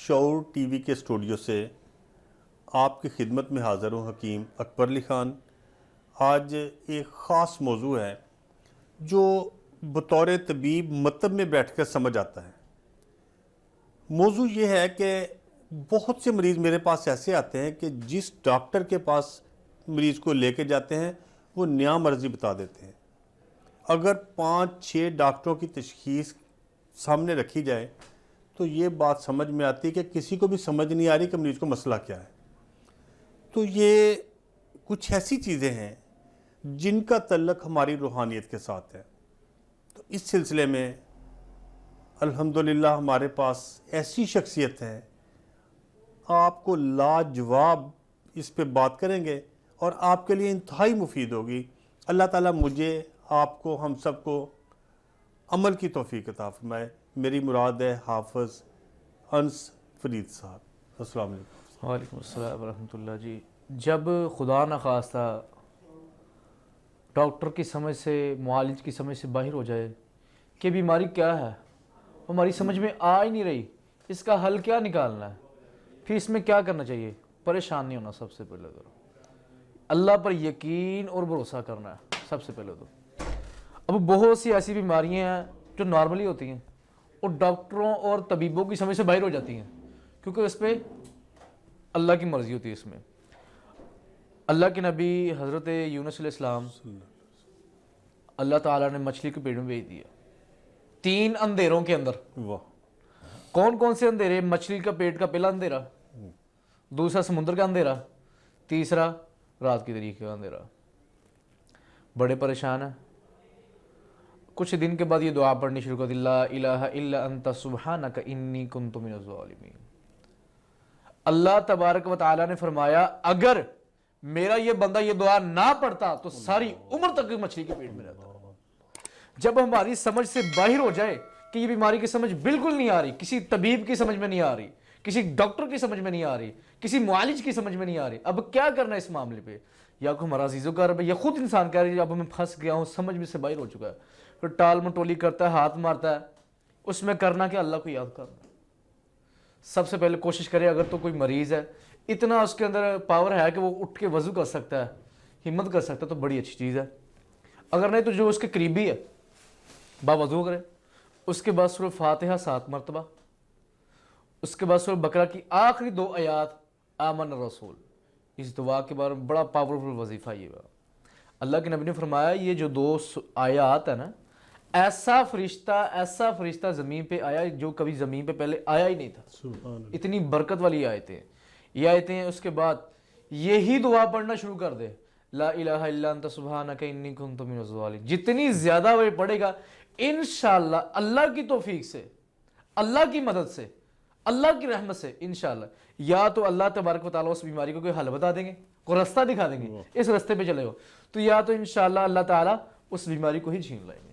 شعور T V کے studio سے آپ کی خدمت میں حاضر ہوں حکیم اکبر علی خان۔ آج ایک خاص موضوع ہے جو بطور طبیب مکتب میں بیٹھ کر سمجھ آتا ہے۔ موضوع یہ ہے کہ بہت سے مریض میرے پاس ایسے آتے ہیں کہ جس ڈاکٹر کے پاس مریض کو لے کے جاتے ہیں وہ نیا مرضی بتا دیتے ہیں۔ اگر 5-6 ڈاکٹروں کی تشخیص سامنے رکھی جائے تو یہ بات سمجھ میں آتی ہے کہ کسی کو بھی سمجھ نہیں آ رہی کہ مریض کو مسئلہ کیا ہے۔ تو یہ کچھ ایسی چیزیں ہیں جن کا تعلق ہماری روحانیت کے ساتھ ہے۔ تو اس سلسلے میں الحمدللہ ہمارے پاس ایسی شخصیت ہے، آپ کو لاجواب اس پہ بات کریں گے اور آپ کے لیے انتہائی مفید ہوگی۔ اللہ تعالیٰ مجھے، آپ کو، ہم سب کو عمل کی توفیق عطا فرمائے۔ میری مراد ہے حافظ انس فرید صاحب۔ السلام علیکم۔ وعلیکم السلام ورحمۃ اللہ۔ جی، جب خدا نخواستہ ڈاکٹر کی سمجھ سے، معالج کی سمجھ سے باہر ہو جائے کہ بیماری کیا ہے، ہماری سمجھ میں آ ہی نہیں رہی، اس کا حل کیا نکالنا ہے، پھر اس میں کیا کرنا چاہیے، پریشان نہیں ہونا۔ سب سے پہلے تو اللہ پر یقین اور بھروسہ کرنا ہے سب سے پہلے تو۔ اب بہت سی ایسی بیماریاں ہیں جو نارملی ہوتی ہیں اور ڈاکٹروں اور طبیبوں کی سمجھ سے باہر ہو جاتی ہیں، کیونکہ اس پہ اللہ کی مرضی ہوتی ہے۔ اس میں اللہ کے نبی حضرت یونس علیہ السلام اللہ تعالیٰ نے مچھلی کے پیٹ میں بھیج دیا 3 اندھیروں کے اندر۔ واہ! کون کون سے اندھیرے؟ مچھلی کا پیٹ کا پہلا اندھیرا، دوسرا سمندر کا اندھیرا، تیسرا رات کی تاریکی کا اندھیرا۔ بڑے پریشان ہیں۔ کچھ دن کے بعد یہ دعا پڑھنی شروع کر دی، لا الہ الا انت سبحانک انی کنت من الظالمین۔ اللہ تبارک و تعالیٰ نے فرمایا اگر میرا یہ بندہ یہ دعا نہ پڑھتا تو ساری عمر تک مچھلی کے پیٹ میں رہتا۔ جب ہماری سمجھ سے باہر ہو جائے کہ یہ بیماری کی سمجھ بالکل نہیں آ رہی، کسی طبیب کی سمجھ میں نہیں آ رہی، کسی ڈاکٹر کی سمجھ میں نہیں آ رہی، کسی معالج کی سمجھ میں نہیں آ رہی، اب کیا کرنا ہے اس معاملے پہ؟ یا کوئی ہمارا عزیز و کرب ہے یا خود انسان کہہ رہا ہے اب میں پھنس گیا ہوں، سمجھ میں سے باہر ہو چکا ہے، پھر ٹال مٹولی کرتا ہے، ہاتھ مارتا ہے۔ اس میں کرنا کہ اللہ کو یاد کرنا۔ سب سے پہلے کوشش کرے، اگر تو کوئی مریض ہے اتنا اس کے اندر پاور ہے کہ وہ اٹھ کے وضو کر سکتا ہے، ہمت کر سکتا ہے، تو بڑی اچھی چیز ہے۔ اگر نہیں تو جو اس کے قریبی ہے باوضو کرے، اس کے بعد سورہ فاتحہ 7 مرتبہ، اس کے بعد سورہ بقرہ کی آخری 2 آیات آمن الرسول۔ اس دعا کے بارے میں بڑا پاورفل وظیفہ یہ ہے۔ اللہ کے نبی نے فرمایا یہ جو 2 آیات ہے نا، ایسا فرشتہ زمین پہ آیا جو کبھی زمین پہ پہلے آیا ہی نہیں تھا۔ سبحان اللہ۔ اتنی برکت والی آیتیں ہیں یہ آیتیں ہیں۔ اس کے بعد یہی دعا پڑھنا شروع کر دے، لا الہ الا انت سبحانک انی کنت من الظالمین۔ جتنی زیادہ وہ پڑھے گا انشاءاللہ اللہ کی توفیق سے، اللہ کی مدد سے، اللہ کی رحمت سے انشاءاللہ یا تو اللہ تبارک و تعالیٰ اس بیماری کو کوئی حل بتا دیں گے، کوئی رستہ دکھا دیں گے، اس رستے پہ چلے ہو تو، یا تو انشاءاللہ اللہ تعالیٰ اس بیماری کو ہی چھین لیں گے،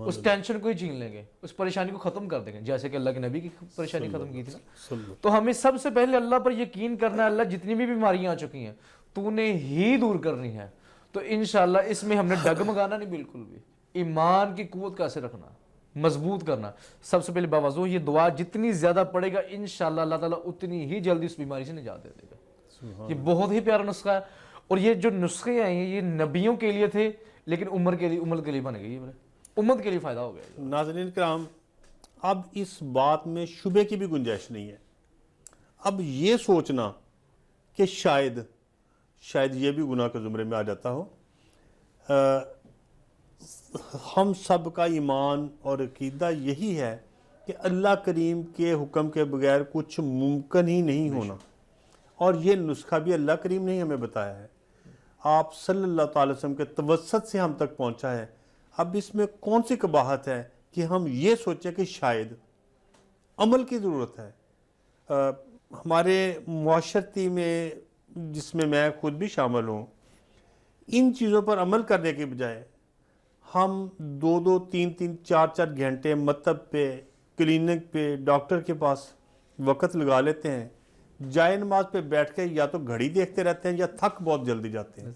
اس ٹینشن کو ہی چھین لیں گے، اس پریشانی کو ختم کر دیں گے، جیسے کہ اللہ کے نبی کی پریشانی ختم کی تھی نا۔ تو ہمیں سب سے پہلے اللہ پر یقین کرنا ہے، اللہ جتنی بھی بیماریاں آ چکی ہیں تو نے ہی دور کرنی ہے۔ تو انشاءاللہ اس میں ہم نے ڈگمگانا نہیں، بالکل بھی ایمان کی قوت کیسے رکھنا، مضبوط کرنا۔ سب سے پہلے باوضو یہ دعا جتنی زیادہ پڑھے گا انشاءاللہ اللہ تعالیٰ اتنی ہی جلدی اس بیماری سے نجات دے دے گا۔ یہ بہت ہی پیارا نسخہ ہے، اور یہ جو نسخے ہیں یہ نبیوں کے لیے تھے لیکن امت کے لیے بن گئی، امت کے لیے فائدہ ہو گیا۔ ناظرین کرام، اب اس بات میں شبے کی بھی گنجائش نہیں ہے۔ اب یہ سوچنا کہ شاید یہ بھی گناہ کے زمرے میں آ جاتا ہو۔ ہم سب کا ایمان اور عقیدہ یہی ہے کہ اللہ کریم کے حکم کے بغیر کچھ ممکن ہی نہیں ہونا، اور یہ نسخہ بھی اللہ کریم نے ہی ہمیں بتایا ہے، آپ صلی اللہ تعالی وسلم کے توسط سے ہم تک پہنچا ہے۔ اب اس میں کون سی قباحت ہے کہ ہم یہ سوچیں کہ شاید عمل کی ضرورت ہے۔ ہمارے معاشرتی میں، جس میں میں خود بھی شامل ہوں، ان چیزوں پر عمل کرنے کے بجائے ہم 2-2 3-3 4-4 گھنٹے مکتب پہ، کلینک پہ، ڈاکٹر کے پاس وقت لگا لیتے ہیں، جائے نماز پہ بیٹھ کے یا تو گھڑی دیکھتے رہتے ہیں یا تھک بہت جلدی جاتے ہیں۔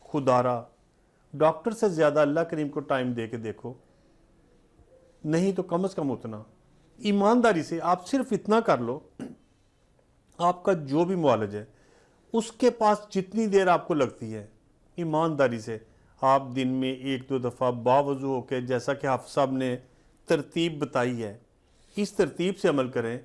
خدا را ڈاکٹر سے زیادہ اللہ کریم کو ٹائم دے کے دیکھو، نہیں تو کم از کم اتنا ایمانداری سے آپ صرف اتنا کر لو آپ کا جو بھی معالج ہے اس کے پاس جتنی دیر آپ کو لگتی ہے ایمانداری سے آپ دن میں 1-2 دفعہ باوضو ہو کے جیسا کہ حافظ صاحب نے ترتیب بتائی ہے اس ترتیب سے عمل کریں،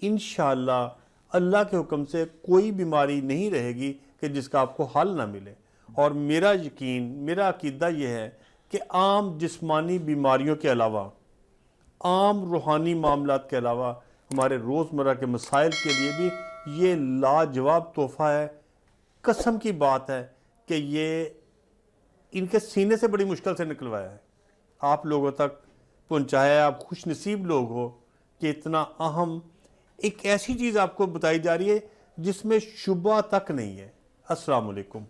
انشاءاللہ اللہ کے حکم سے کوئی بیماری نہیں رہے گی کہ جس کا آپ کو حل نہ ملے۔ اور میرا یقین، میرا عقیدہ یہ ہے کہ عام جسمانی بیماریوں کے علاوہ، عام روحانی معاملات کے علاوہ، ہمارے روزمرہ کے مسائل کے لیے بھی یہ لاجواب تحفہ ہے۔ قسم کی بات ہے کہ یہ ان کے سینے سے بڑی مشکل سے نکلوایا ہے، آپ لوگوں تک پہنچایا ہے۔ آپ خوش نصیب لوگ ہو کہ اتنا اہم ایک ایسی چیز آپ کو بتائی جا رہی ہے جس میں شبہ تک نہیں ہے۔ السلام علیکم۔